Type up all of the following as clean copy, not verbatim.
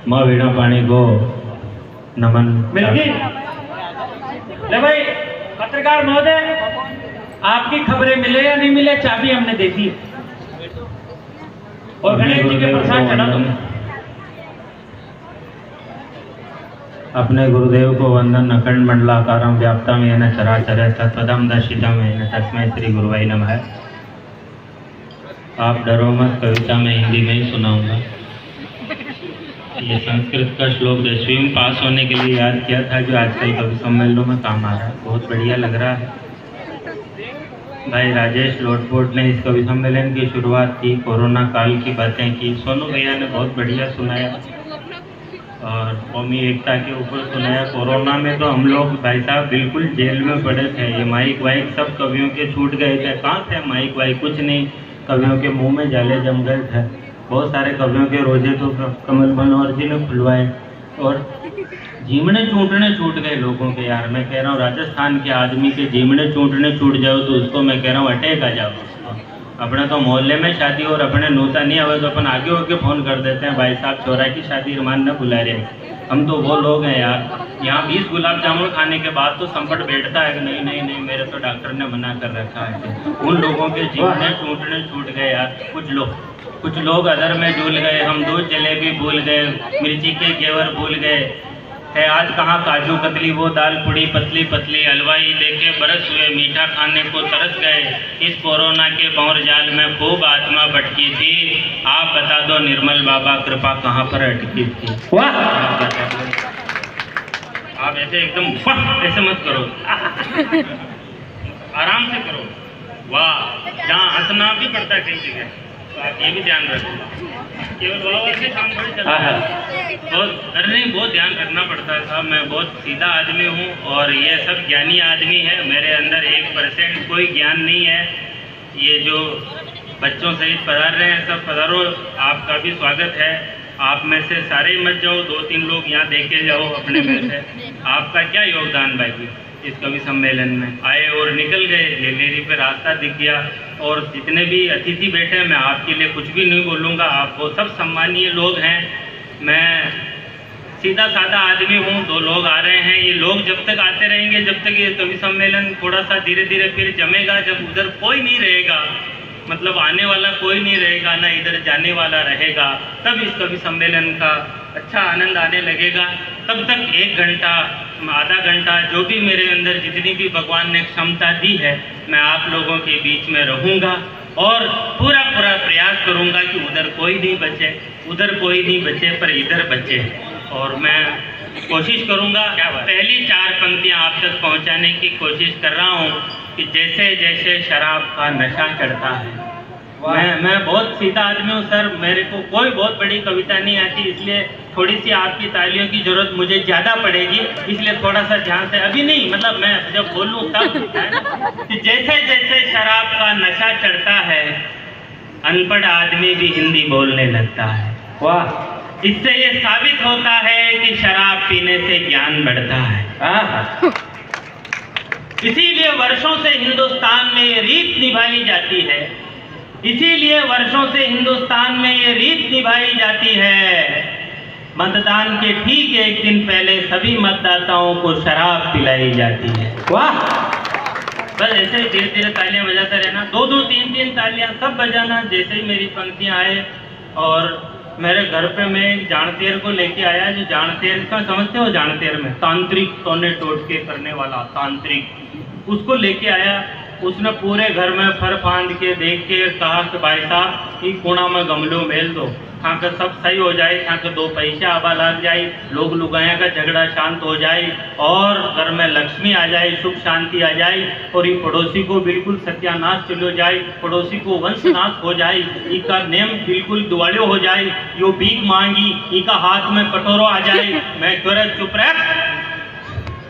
माँ वीणा पाणी को नमन। मिलगी ले भाई पत्रकार महोदय, आपकी खबरें मिले या नहीं मिले, चाबी हमने दे दी और गणेश जी के प्रसाद चढ़ा दो। अपने गुरुदेव को वंदन। अखंड मंडलाकारं व्याप्तं येन चराचर तत्पदं दर्शितं येन तस्मै श्री गुरुवाई नमः। आप डरो मत, कविता मैं हिंदी में ही सुनाऊंगा। ये संस्कृत का श्लोक 10वीं में पास होने के लिए याद किया था, जो आजकल कवि सम्मेलनों में काम आ रहा है। बहुत बढ़िया लग रहा है। भाई राजेश लोटपोट ने इस कवि सम्मेलन की शुरुआत की, कोरोना काल की बातें की। सोनू भैया ने बहुत बढ़िया सुनाया और कौमी एकता के ऊपर सुनाया। कोरोना में तो हम लोग भाई साहब बिल्कुल जेल में पड़े थे। ये माइक वाइक सब कवियों के छूट गए थे। कहाँ थे माइक वाइक? कुछ नहीं, कवियों के मुंह में जाले जम गए थे। बहुत सारे कवियों के रोजे तो कमल मनोहर जी ने खुलवाए और जीमने चूंटने छूट गए लोगों के। यार मैं कह रहा हूँ, राजस्थान के आदमी के जीमने चूंटने छूट जाओ तो उसको मैं कह रहा हूँ अटैक आ जाओ उसको। अपने तो मोहल्ले में शादी और अपने नूता नहीं आवे तो अपन आगे होके फ़ोन कर देते हैं, भाई साहब छोरा की शादी रमान न बुला रहे। हम तो वो लोग हैं यार, यहाँ 20 गुलाब जामुन खाने के बाद तो संकट बैठता है कि नहीं नहीं नहीं, मेरे तो डॉक्टर ने मना कर रखा है। उन लोगों के जीवने टूटने छूट गए यार। कुछ लोग अदर में झूल गए, हम दूध जलेबी भूल गए, मिर्ची के घेवर भूल गए है। आज कहाँ काजू कतली, वो दाल पुड़ी पतली पतली, हलवाई लेके बरस हुए, मीठा खाने को तरस गए। इस कोरोना के भंवर जाल में खूब आत्मा भटकी थी। आप बता दो निर्मल बाबा, कृपा कहाँ पर अटकी थी? वाह, आप ऐसे एकदम ऐसे मत करो, आराम से करो। वाह, जहाँ हंसना भी पड़ता है कई जगह, तो आप ये भी ध्यान रखो। केवल वाह से काम थोड़ी चलता है। बहुत ध्यान रखना पड़ता है साहब। मैं बहुत सीधा आदमी हूँ और ये सब ज्ञानी आदमी है। मेरे अंदर 1% कोई ज्ञान नहीं है। ये जो बच्चों सहित पधार रहे हैं सब पधारो, आपका भी स्वागत है। आप में से सारे मत जाओ, 2-3 लोग यहाँ देखे जाओ अपने में से। आपका क्या योगदान भाई इस कवि सम्मेलन में? आए और निकल गए, लेनेरी पे रास्ता दिख गया। और जितने भी अतिथि बैठे हैं, मैं आपके लिए कुछ भी नहीं बोलूँगा, आप वो सब सम्मानीय लोग हैं। मैं सीधा साधा आदमी हूँ। 2 लोग आ रहे हैं, ये लोग जब तक आते रहेंगे, जब तक ये कवि सम्मेलन थोड़ा सा धीरे धीरे फिर जमेगा। जब उधर कोई नहीं रहेगा, मतलब आने वाला कोई नहीं रहेगा, ना इधर जाने वाला रहेगा, तब इस कवि सम्मेलन का अच्छा आनंद आने लगेगा। तब तक 1 घंटा, आधा घंटा, जो भी मेरे अंदर जितनी भी भगवान ने क्षमता दी है, मैं आप लोगों के बीच में रहूँगा और पूरा प्रयास करूँगा कि उधर कोई नहीं बचे, उधर कोई नहीं बचे, पर इधर बचे। और मैं कोशिश करूँगा, पहली 4 पंक्तियाँ आप तक पहुँचाने की कोशिश कर रहा हूँ कि जैसे जैसे शराब का नशा चढ़ता है। मैं बहुत सीधा आदमी हूँ सर, मेरे को कोई बहुत बड़ी कविता नहीं आती, इसलिए थोड़ी सी आपकी तालियों की जरूरत मुझे ज़्यादा पड़ेगी, इसलिए थोड़ा सा ध्यान से। अभी नहीं, मतलब मैं जब बोलूँ तब कि जैसे जैसे शराब का नशा चढ़ता है, अनपढ़ आदमी भी हिंदी बोलने लगता है। वाह, इससे ये साबित होता है कि शराब पीने से ज्ञान बढ़ता है। इसीलिए वर्षों से हिंदुस्तान में ये रीत निभाई जाती है, इसीलिए वर्षों से हिंदुस्तान में ये रीत निभाई जाती है। मतदान के ठीक 1 दिन पहले सभी मतदाताओं को शराब पिलाई जाती है। वाह, बस ऐसे ही धीरे धीरे तालियां बजाता रहना, 2-2, 3-3 तालियां सब बजाना जैसे ही मेरी पंक्तियां आए। और मेरे घर पे मैं एक जाणतेर को लेके आया, जो जाणतेर का समझते हो, जाणतेर में तांत्रिक, टोने टोटके करने वाला तांत्रिक, उसको लेके आया। उसने पूरे घर में फर फांद के देख के कहा कि भाई साहब ये कोना में गमलों मेल दो, खां के सब सही हो जाए, खां के 2 पैसा आबा लग जाए, लोग लुगाया का झगड़ा शांत हो जाए और घर में लक्ष्मी आ जाए, सुख शांति आ जाए और ये पड़ोसी को बिल्कुल सत्यानाश चलो जाए, पड़ोसी को वंशनाश हो जाए, इनका नेम बिल्कुल दुआड़ियों हो जाए, यो भीख मांगी इनका हाथ में कटोरो आ जाए। मैं तुरंत चुप रह,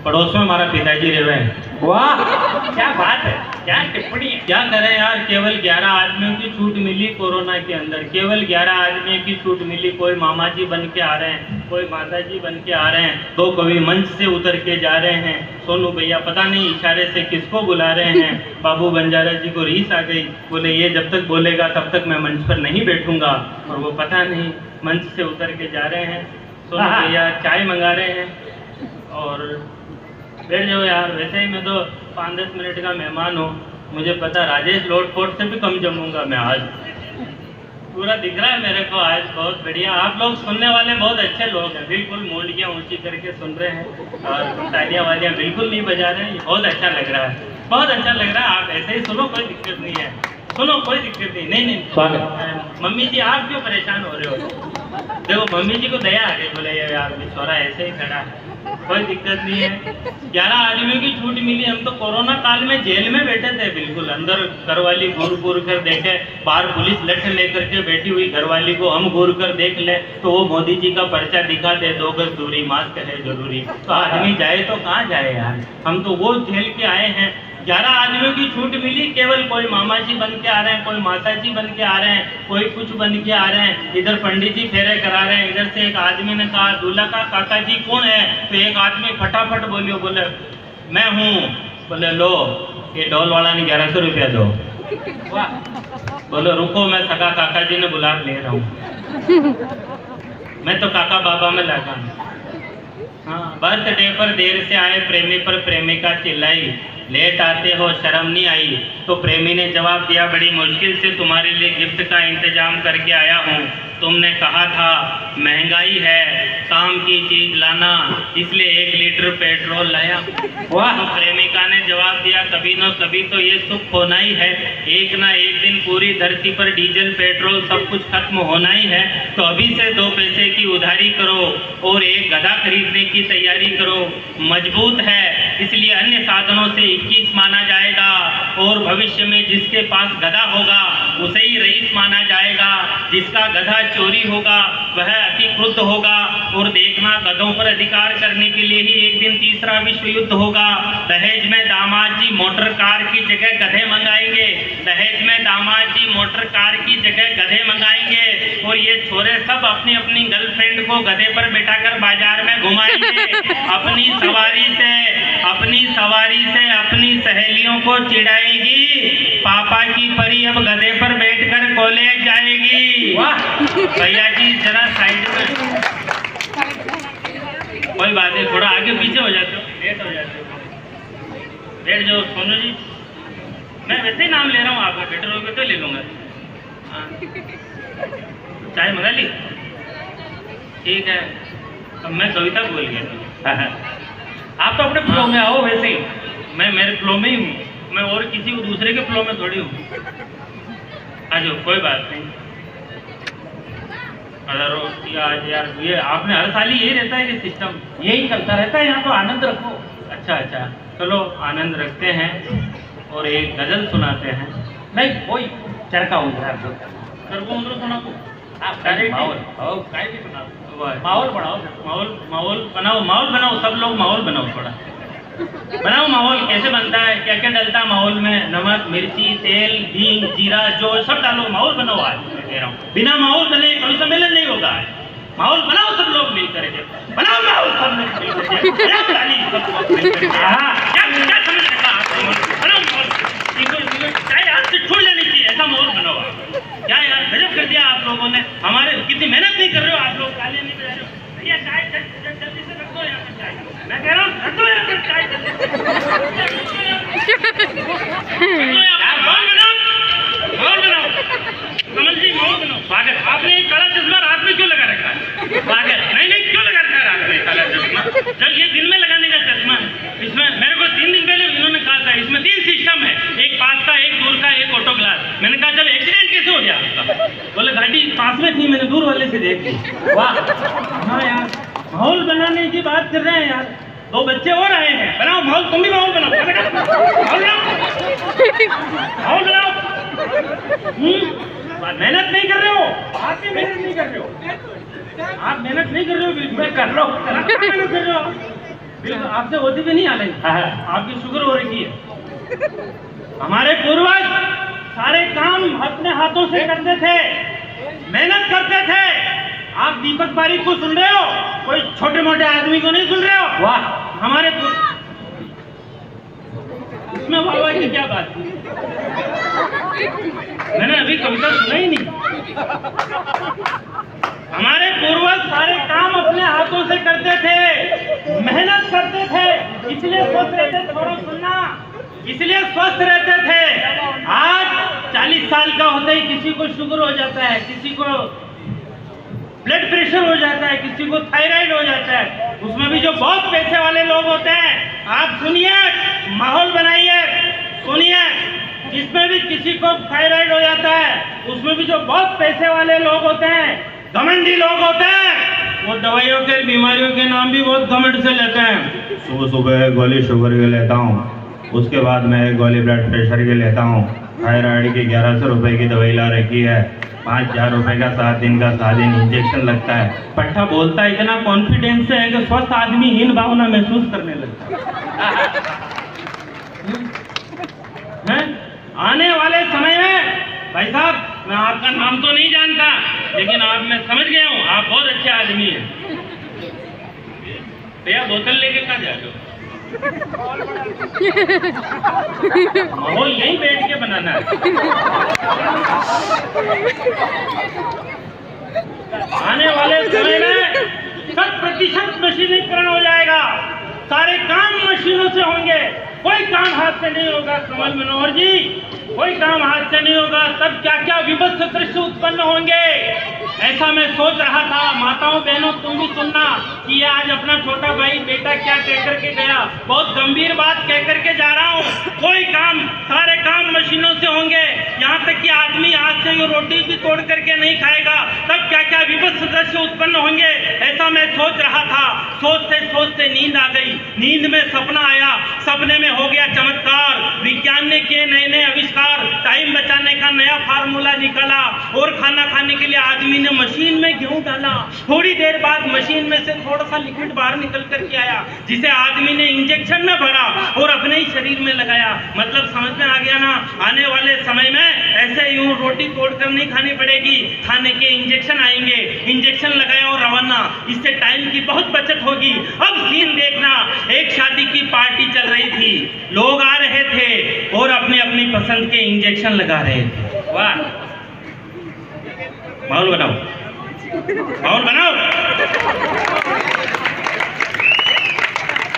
पड़ोस में हमारा पिताजी रह रहे हैं, वाह क्या बात है, क्या टिप्पणी है। क्या करें यार, केवल 11 आदमियों की छूट मिली कोरोना के अंदर, केवल 11 आदमियों की छूट मिली। कोई मामा जी बन के आ रहे हैं, कोई माता जी बन के आ रहे हैं, 2 कवि मंच से उतर के जा रहे हैं। सोनू भैया पता नहीं इशारे से किसको बुला रहे हैं। बाबू बंजारा जी को रीस आ गई, बोले ये जब तक बोलेगा तब तक मैं मंच पर नहीं बैठूंगा, और वो पता नहीं मंच से उतर के जा रहे हैं। सोनू भैया चाय मंगा रहे हैं और बैठ जाओ यार। वैसे ही मैं तो 5-10 मिनट का मेहमान हूँ, मुझे पता राजेश लोटपोट से भी कम जमूंगा मैं आज। पूरा दिख रहा है मेरे को आज, बहुत बढ़िया। आप लोग सुनने वाले बहुत अच्छे लोग हैं, बिल्कुल मूंढियाँ ऊंची करके सुन रहे हैं और तालियां वालियाँ बिल्कुल नहीं बजा रहे हैं। बहुत अच्छा लग रहा है, बहुत अच्छा लग रहा है। आप ऐसे ही सुनो, कोई दिक्कत नहीं है, सुनो कोई दिक्कत नहीं। नहीं स्वागत। मम्मी जी आप क्यों परेशान हो रहे हो? देखो मम्मी जी को दया आ गई, बोले यार छोरा ऐसे ही खड़ा है, कोई दिक्कत नहीं है। 11 आदमियों की छूट मिली। हम तो कोरोना काल में जेल में बैठे थे, बिल्कुल अंदर घरवाली घूर घूर कर देखे, बाहर पुलिस लठ लेकर के बैठी हुई घरवाली को हम घूर कर देख ले तो वो मोदी जी का पर्चा दिखा दे, 2 गज दूरी, मास्क है जरूरी। तो आदमी जाए तो कहाँ जाए यार, हम तो वो झेल के आए हैं। 11 आदमियों की छूट मिली, केवल कोई मामा जी बन के आ रहे हैं, कोई माता जी बन के आ रहे हैं, कोई कुछ बन के आ रहे हैं। इधर पंडित जी फेरे करा रहे हैं, इधर से एक आदमी ने कहा दूल्हा का काका जी कौन है, तो एक आदमी फटाफट बोलियो, बोले मैं हूँ। बोले लो ये डॉल वाला ने 1100 रुपया दो। बोलो रुको मैं सगा काका जी ने बुला ले रहा हूँ, मैं तो काका बाबा में लगा। हाँ, बर्थडे पर देर से आए प्रेमी पर प्रेमिका चिल्लाई, लेट आते हो शर्म नहीं आई? तो प्रेमी ने जवाब दिया, बड़ी मुश्किल से तुम्हारे लिए गिफ्ट का इंतजाम करके आया हूँ, तुमने कहा था महंगाई है काम की चीज लाना, इसलिए 1 लीटर पेट्रोल लाया। वाह। तो प्रेमिका ने जवाब दिया, कभी न कभी तो ये सुख होना ही है, एक ना एक दिन पूरी धरती पर डीजल पेट्रोल सब कुछ खत्म होना ही है, तो अभी से 2 पैसे की उधारी करो और एक गधा खरीदने की तैयारी करो, मजबूत है इसलिए अन्य साधनों से 21 माना जाएगा, और भविष्य में जिसके पास गधा होगा उसे ही रईस माना जाएगा, जिसका गधा चोरी होगा वह अति क्रुद्ध होगा, और देखना गधों पर अधिकार करने के लिए ही एक दिन तीसरा विश्व युद्ध होगा। दहेज में दामाद जी मोटर कार की जगह गधे मंगाएंगे, दहेज में दामाद जी मोटर कार की जगह गधे मंगाएंगे, और ये छोरे सब अपनी अपनी गर्लफ्रेंड को गधे पर बैठाकर बाजार में घुमाएंगे, अपनी सवारी से अपनी सहेलियों को चिढ़ाएगी, पापा की परी अब गधे पर बैठकर कॉलेज जाएगी। वाह भैया जी जरा साइड में, कोई बात नहीं, थोड़ा आगे पीछे हो जाते हो, लेट हो जाते हो, बैठ जाओ। सोनू जी मैं वैसे ही नाम ले रहा हूँ, आपका बेटर होगा तो ले लूँगा। चाय मंगा ली? ठीक है, अब मैं कविता बोल गया। आप तो अपने फ्लो में आओ, वैसे ही मैं मेरे फ्लो में ही हूँ, मैं और किसी को दूसरे के फ्लो में थोड़ी हूँ। आ जाओ, कोई बात नहीं। अरे यार ये आपने हर साल ही यही रहता है कि सिस्टम यही चलता रहता है यहाँ, तो आनंद रखो। अच्छा अच्छा, चलो आनंद रखते हैं और एक गजल सुनाते हैं। नहीं वही चरखा उधर सर को उधर सुना को आप माहौल काय भी सुना, माहौल बनाओ, माहौल बनाओ, सब लोग माहौल बनाओ, थोड़ा बनाओ माहौल। कैसे बनता है, क्या क्या डलता है माहौल में, नमक मिर्ची तेल हींग जीरा जो सब डालो, माहौल बनाओ। आज मैं कह रहा हूँ बिना माहौल बने कभी सम्मेलन नहीं होगा। माहौल बनाओ सब लोग मिल करके, बनाओ माहौल सब लोग मिल करके, क्या समझ रखा आपको, बनाओ माहौल, चाहे हाथ से छूट जानी चाहिए, ऐसा माहौल बनाओ। क्या यार गजब कर दिया आप लोगों ने, हमारे कितनी मेहनत नहीं कर रहे हो आप लोग, तालियां नहीं बजा रहे हो। भैया चाय जल्दी से रख दो यहाँ पर, चाय मैं कह रहा हूँ रख दो यहाँ पर चाय, माहौल बनाओ, कमल जी माहौल बनाओ। स्वागत। आपने एक काला चश्मा रात में क्यों लगा रखा है? स्वागत। नहीं क्यों लगा रखा है रात में काला चश्मा? जब ये दिन में लगाने का चश्मा, इसमें मेरे को 3 दिन पहले इन्होंने कहा था इसमें 3 सिस्टम है, एक पास का, एक दूर का, एक ऑटो ग्लास। मैंने कहा जब एक्सीडेंट कैसे हो गया आपका? बोले गाड़ी पास में थी, मैंने दूर वाले से देख ली। वाह। हाँ यार माहौल बनाने की बात कर रहे हैं यार, 2 बच्चे और आए हैं, बनाओ माहौल, तुम भी माहौल बनाओ, माहौल बनाओ। मेहनत नहीं कर रहे हो, आप भी मेहनत नहीं कर रहे हो, आप मेहनत नहीं कर रहे हो, बिल्कुल मैं कर रहा हूँ। मेहनत कर रहे हो, बिल्कुल आपसे होती भी नहीं हालेंगे, आपकी शुक्र हो रही है। हमारे पूर्वज सारे काम अपने हाथों से करते थे, मेहनत करते थे। आप दीपक पारीक को सुन रहे हो, कोई छोटे मोटे आदमी को नहीं सुन रहे हो। वाह, हमारे इसमें वाह की क्या बात है? मैंने अभी कविता सुना ही नहीं। हमारे पूर्वज सारे काम अपने हाथों से करते थे, मेहनत करते थे, इसलिए स्वस्थ रहते थे। थोड़ा सुनना, इसलिए स्वस्थ रहते थे। आज 40 साल का होते ही किसी को शुगर हो जाता है, किसी को ब्लड प्रेशर हो जाता है, किसी को थायराइड हो जाता है। उसमें भी जो बहुत पैसे वाले लोग होते हैं, आप सुनिए, माहौल बनाइए, सुनिए, जिसमें भी किसी को थायराइड हो जाता है, उसमें भी जो बहुत पैसे वाले लोग होते हैं, घमंडी लोग होते हैं, वो दवाइयों के बीमारियों के नाम भी बहुत घमंड से लेते हैं। सुबह सुबह गोली शुगर की लेता हूँ, उसके बाद मैं एक गोली ब्लड प्रेशर की लेता हूँ। थायराइड की 1100 रुपए की दवाई ला रखी है। 5000 रुपए का 7 दिन का 7 दिन इंजेक्शन लगता है। पट्टा बोलता है इतना कॉन्फिडेंस से है कि स्वस्थ आदमी हीन भावना महसूस करने लगता है। आने वाले समय में भाई साहब, मैं आपका नाम तो नहीं जानता, लेकिन आप मैं समझ गया हूँ, आप बहुत अच्छे आदमी हैं। भैया बोतल लेके कहाँ जा रहे हो? माहौल यहीं बैठ के बनाना है। आने वाले समय में 100% मशीनीकरण हो जाएगा। सारे काम मशीनों से होंगे, कोई काम हाथ से नहीं होगा। कमल मनोहर जी, कोई काम हाथ से नहीं होगा। तब क्या क्या विभत्स दृश्य उत्पन्न होंगे, ऐसा मैं सोच रहा था। माताओं बहनों, तुम भी सुनना कि ये आज अपना छोटा भाई बेटा क्या कह करके गया। बहुत गंभीर बात कह करके जा रहा हूँ। कोई काम, सारे काम मशीनों से होंगे। यहाँ तक कि आदमी हाथ से ये रोटी भी तोड़ करके नहीं खाएगा। तब क्या क्या विभत्स दृश्य उत्पन्न होंगे, ऐसा मैं सोच रहा था। सोचते सोचते नींद आ गई। नींद में सपना आया, सपने में हो गया चमत्कार। विज्ञान ने किए नए नए आविष्कार, टाइम बचाने का नया फार्मूला निकाला और खाना खाने के लिए आदमी ने मशीन में गेहूं डाला। थोड़ी देर बाद मशीन में से थोड़ा सा लिक्विड बाहर निकल करके आया, जिसे आदमी ने इंजेक्शन में भरा और अपने ही शरीर में लगाया। मतलब समझ में आ गया ना? आने वाले समय में ऐसे यूं रोटी तोड़कर नहीं खानी पड़ेगी, खाने के इंजेक्शन आएंगे। इंजेक्शन लगाया और रवाना। इससे टाइम की बहुत बचत होगी। अब सीन देखना, एक शादी की पार्टी चल रही थी, लोग आ रहे थे और अपने अपनी पसंद के इंजेक्शन लगा रहे थे। वाह, माहौल बनाओ, माहौल बनाओ।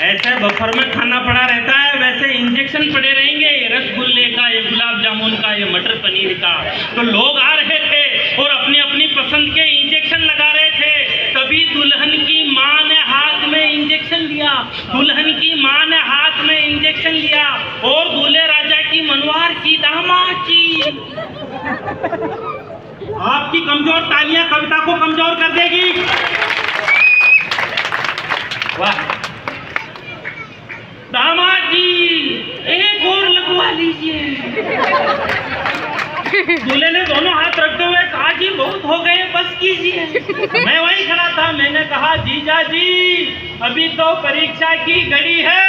ऐसे बफर में खाना पड़ा रहता है, वैसे इंजेक्शन पड़े रहेंगे। रसगुल्ले का, ये गुलाब जामुन का, ये मटर पनीर का। तो लोग आ रहे थे और अपनी अपनी पसंद के इंजेक्शन लगा रहे थे। तभी दुल्हन की माँ ने हाथ में इंजेक्शन लिया। दुल्हन की माँ ने हाथ में इंजेक्शन लिया और दूल्हे राजा की मनवार की दामाद की। आपकी कमजोर तालियां कविता को कमजोर कर देगी। वाह, दामाद जी एक और लगवा लीजिए। दूल्हे ने दोनों हाथ रखते हुए कहा, जी बहुत हो गए, बस कीजिए। मैं वहीं खड़ा था, मैंने कहा, जीजा जी अभी तो परीक्षा की घड़ी है,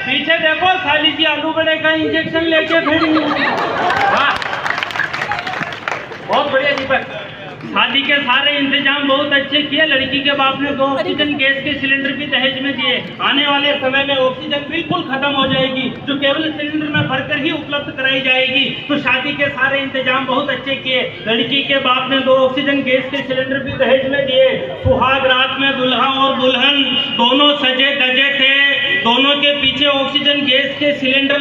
पीछे देखो साली जी आलू बड़े का इंजेक्शन लेके खड़ी है। बहुत बढ़िया दीपक। शादी के सारे इंतजाम बहुत अच्छे किए। लड़की के बाप ने 2 ऑक्सीजन गैस के सिलेंडर भी दहेज में दिए। आने वाले समय में ऑक्सीजन बिल्कुल खत्म हो जाएगी, जो केवल सिलेंडर में भरकर ही उपलब्ध कराई जाएगी। तो शादी के सारे इंतजाम बहुत अच्छे किए। लड़की के बाप ने 2 ऑक्सीजन गैस के सिलेंडर भी दहेज में दिए। सुहाग रात में दुल्हा और दुल्हन दोनों सजे धजे थे। दोनों के पीछे ऑक्सीजन गैस के सिलेंडर